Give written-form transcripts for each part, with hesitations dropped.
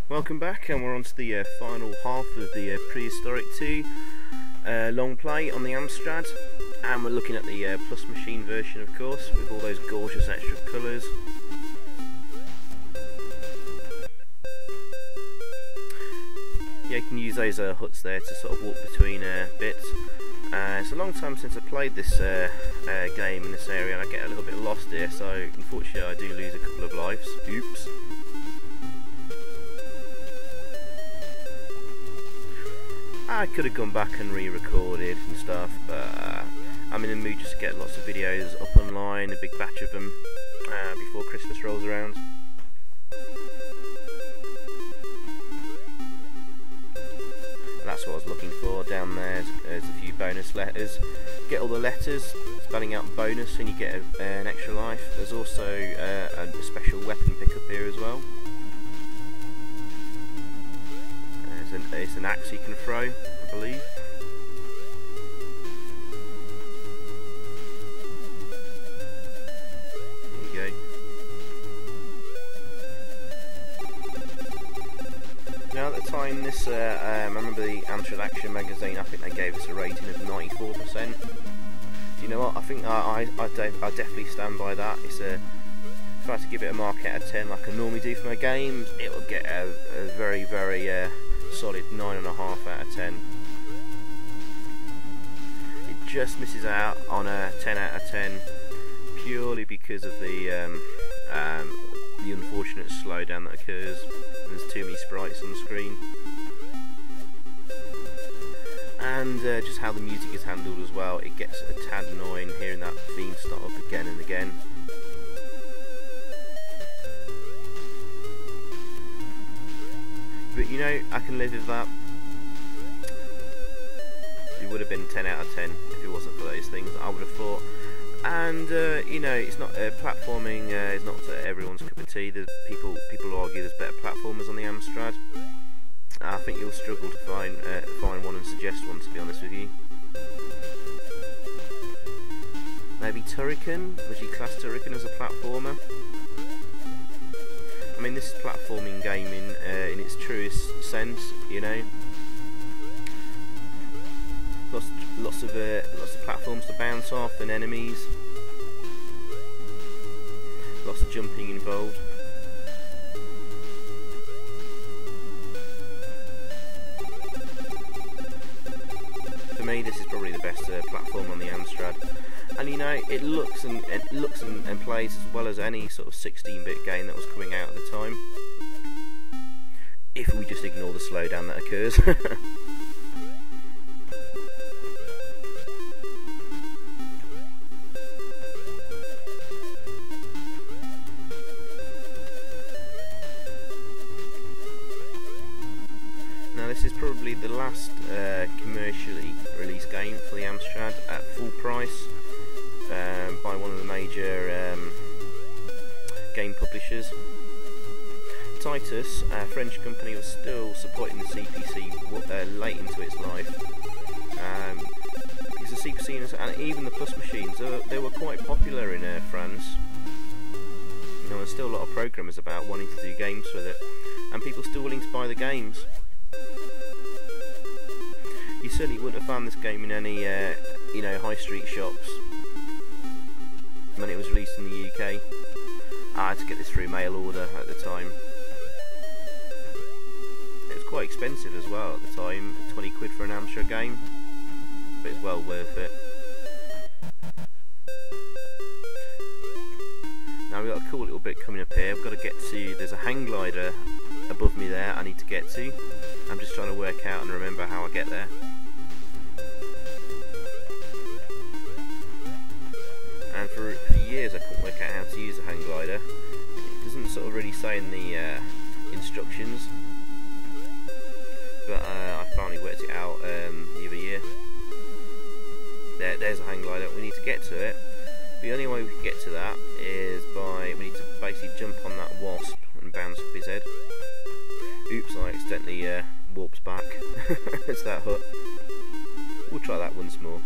Welcome back, and we're on to the final half of the Prehistorik II Longplay on the Amstrad, and we're looking at the plus machine version, of course, with all those gorgeous extra colours. Yeah, you can use those huts there to sort of walk between bits. It's a long time since I played this game in this area, and I get a little bit lost here, so unfortunately I do lose a couple of lives. Oops. I could have gone back and re-recorded and stuff, but I'm in the mood just to get lots of videos up online, a big batch of them, before Christmas rolls around. And that's what I was looking for. Down there's a few bonus letters. Get all the letters, spelling out bonus, and you get an extra life. There's also a special weapon pickup here as well. It's an axe you can throw, I believe. There you go. Now at the time, this I remember the Amstrad Action magazine. I think they gave us a rating of 94%. You know what? I think I definitely stand by that. It's if I had to give it a mark out of 10, like I normally do for my games, it will get a very solid 9.5 out of 10. It just misses out on a 10 out of 10 purely because of the unfortunate slowdown that occurs when there's too many sprites on the screen, and just how the music is handled as well. It gets a tad annoying hearing that theme start up again and again. But you know, I can live with that. It would have been 10 out of 10 if it wasn't for those things, I would have thought. And you know, it's not platforming is not everyone's cup of tea. There's people argue there's better platformers on the Amstrad. I think you'll struggle to find one and suggest one, to be honest with you. Maybe Turrican? Would you class Turrican as a platformer? I mean, this is platforming gaming in its truest sense, you know. Lots of platforms to bounce off and enemies. Lots of jumping involved. For me, this is probably the best platform on the Amstrad. And you know, it looks and plays as well as any sort of 16-bit game that was coming out at the time, if we just ignore the slowdown that occurs. Now this is probably the last commercially released game for the Amstrad at full price. By one of the major game publishers. Titus, a French company, was still supporting the CPC late into its life. Because the CPC and even the plus machines, they were quite popular in France. And there were still a lot of programmers about wanting to do games with it, and people still willing to buy the games. You certainly wouldn't have found this game in any you know, high street shops when it was released in the UK. I had to get this through mail order at the time. It was quite expensive as well at the time, 20 quid for an Amstrad game, but it's well worth it. Now we've got a cool little bit coming up here. We've got to get to, there's a hang glider above me there I need to get to. I'm just trying to work out and remember how I get there. And for years I couldn't work out how to use a hang glider. It doesn't sort of really say in the instructions, but I finally worked it out the other year. There's a hang glider. We need to get to it. The only way we can get to that is by, we need to basically jump on that wasp and bounce off his head. Oops, I accidentally warped back. It's that hut. We'll try that once more.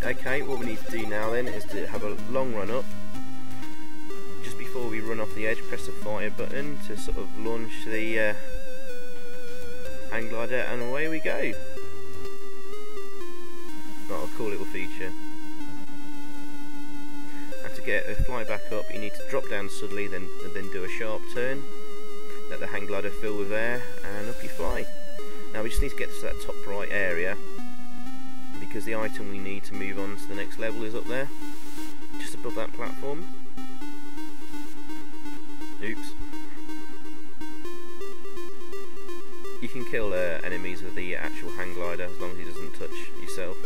okay, what we need to do now then is to have a long run up. Just before we run off the edge, press the fire button to sort of launch the hang glider, and away we go. Not a cool little feature. And to get a fly back up, you need to drop down suddenly, then do a sharp turn. Let the hang glider fill with air, and up you fly. Now we just need to get to that top right area, because the item we need to move on to the next level is up there, just above that platform. Oops. You can kill enemies with the actual hang glider as long as he doesn't touch yourself.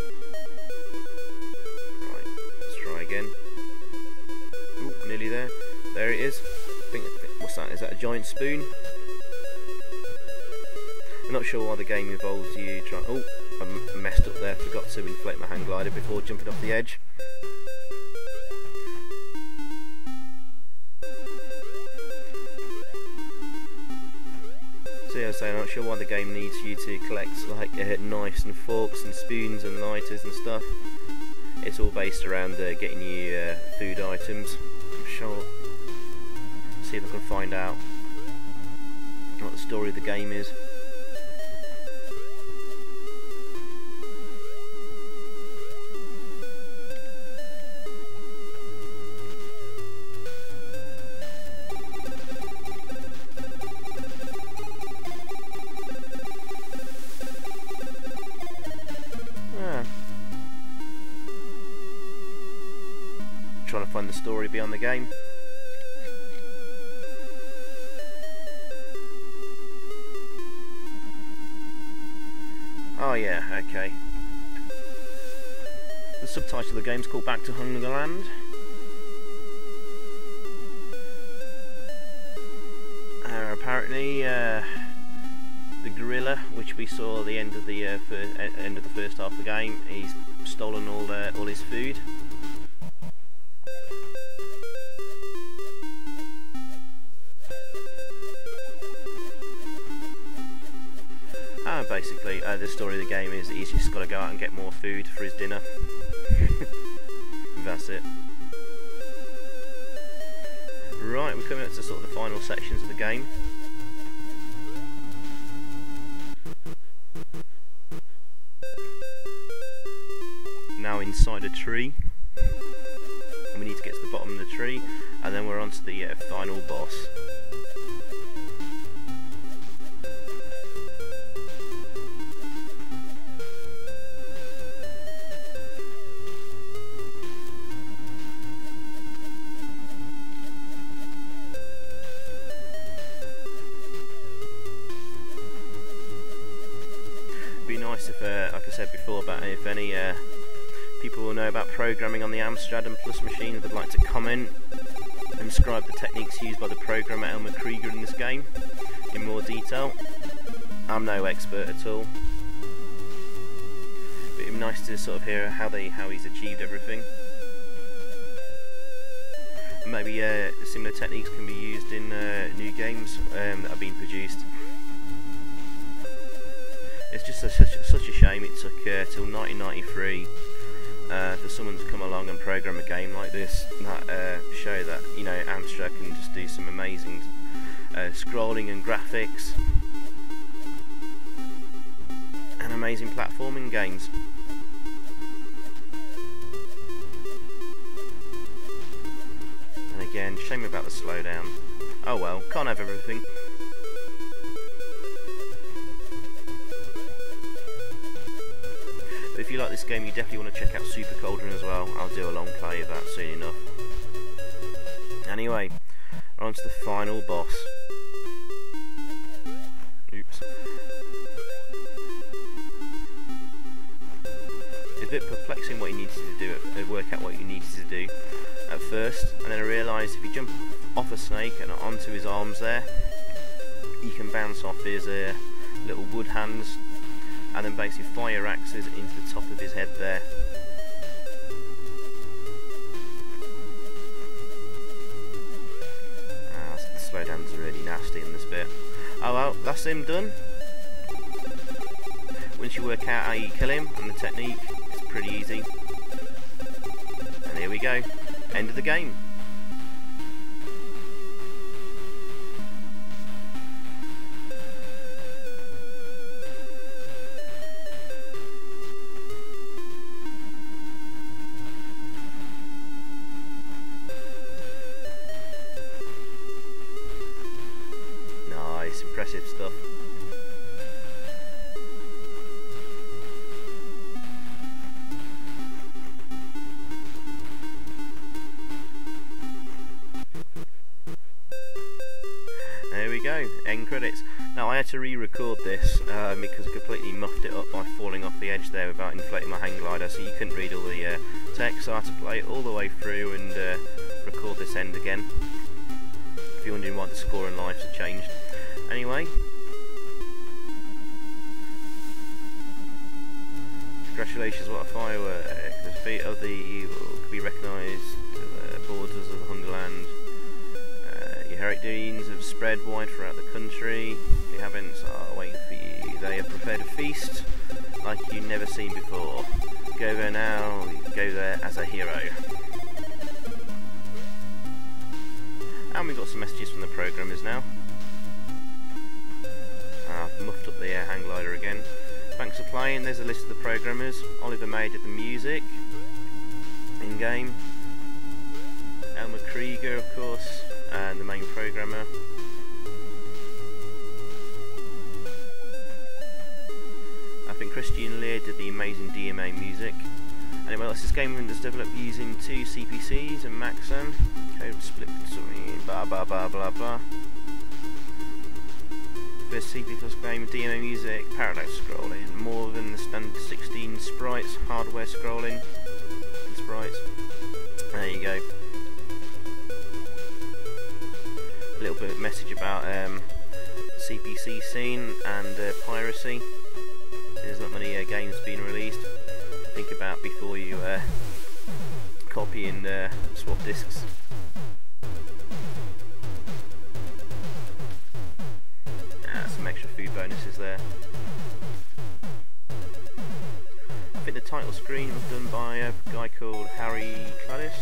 Right, let's try again. Ooh, nearly there. There it is. What's that? Is that a giant spoon? I'm not sure why the game involves you trying. Oh, I messed up there. Forgot to inflate my hang glider before jumping off the edge. So yeah, I was saying, I'm not sure why the game needs you to collect like knives and forks and spoons and lighters and stuff. It's all based around getting you food items. I'm sure. See if I can find out what the story of the game is. Trying to find the story beyond the game. Oh yeah, okay. The subtitle of the game is called Back to Hunger Land. Apparently, the gorilla, which we saw at the end of the first half of the game, he's stolen all his food. Basically, the story of the game is he's just got to go out and get more food for his dinner. That's it. Right, we're coming up to sort of the final sections of the game. Now inside a tree, and we need to get to the bottom of the tree, and then we're on to the final boss. Be nice if, like I said before, about if any people will know about programming on the Amstrad and Plus machines would like to comment and describe the techniques used by the programmer Elmer Krieger in this game in more detail. I'm no expert at all, but it'd be nice to sort of hear how he's achieved everything. And maybe similar techniques can be used in new games that are being produced. It's just such a shame it took till 1993 for someone to come along and program a game like this that show that, you know, Amstrad can just do some amazing scrolling and graphics and amazing platforming games. And again, shame about the slowdown. Oh well, can't have everything. But if you like this game, you definitely want to check out Super Cauldron as well. I'll do a long play of that soon enough. Anyway, on to the final boss. Oops. It's a bit perplexing what you needed to do, work out what you needed to do at first, and then I realised if you jump off a snake and onto his arms there, you can bounce off his little wood hands, and then basically fire axes into the top of his head there. The slowdowns are really nasty in this bit. Oh well, that's him done. Once you work out how you kill him and the technique, it's pretty easy. And here we go, end of the game. Nice, impressive stuff. There we go, end credits. Now I had to re-record this because I completely muffed it up by falling off the edge there without inflating my hang glider, so you couldn't read all the text, so I had to play it all the way through and record this end again. If you're wondering why the score and lives have changed. Anyway, congratulations, what a firework. The feet of the evil could be recognised to the borders of Hungerland. Your heroic deeds have spread wide throughout the country. The inhabitants are waiting for you. They have prepared a feast like you've never seen before. Go there now, go there as a hero. And we've got some messages from the programmers now. I've muffed up the hang glider again. Thanks for playing. There's a list of the programmers. Oliver May did the music in game. Elmer Krieger, of course, and the main programmer. I think Christian Lear did the amazing DMA music. Anyway, this game was developed using 2 CPCs and Maxon. Code split between blah blah blah blah blah. First CP plus game, DMA music, parallax scrolling, more than the standard 16 sprites, hardware scrolling and sprites. There you go. A little bit of message about CPC scene and piracy. There's not many games being released. Think about before you copy and swap discs. Some extra food bonuses there. I think the title screen was done by a guy called Harry Cladis,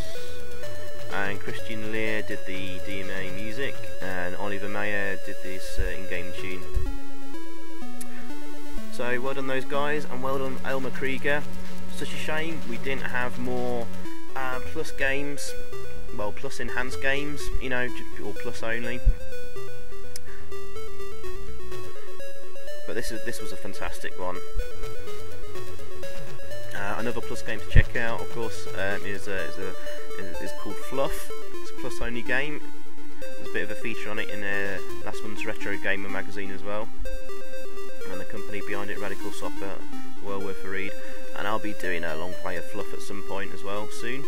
and Christian Lear did the DMA music, and Oliver Mayer did this in-game tune. So well done those guys, and well done Elmer Krieger. Such a shame we didn't have more plus games, well, plus enhanced games, you know, or plus only. But this was a fantastic one. Another plus game to check out, of course, is called Fluff. It's a plus only game. There's a bit of a feature on it in last month's Retro Gamer magazine as well. And the company behind it, Radical Soccer, well worth a read. And I'll be doing a long play of Fluff at some point as well soon.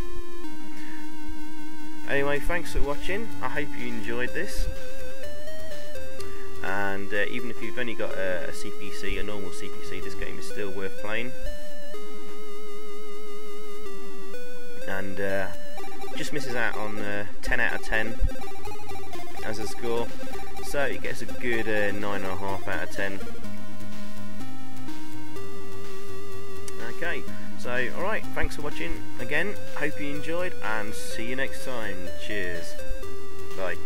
Anyway, thanks for watching. I hope you enjoyed this. And even if you've only got a CPC, a normal CPC, this game is still worth playing. And just misses out on 10 out of 10 as a score, so it gets a good 9.5 out of 10. Okay, so alright, thanks for watching again, hope you enjoyed, and see you next time. Cheers, bye.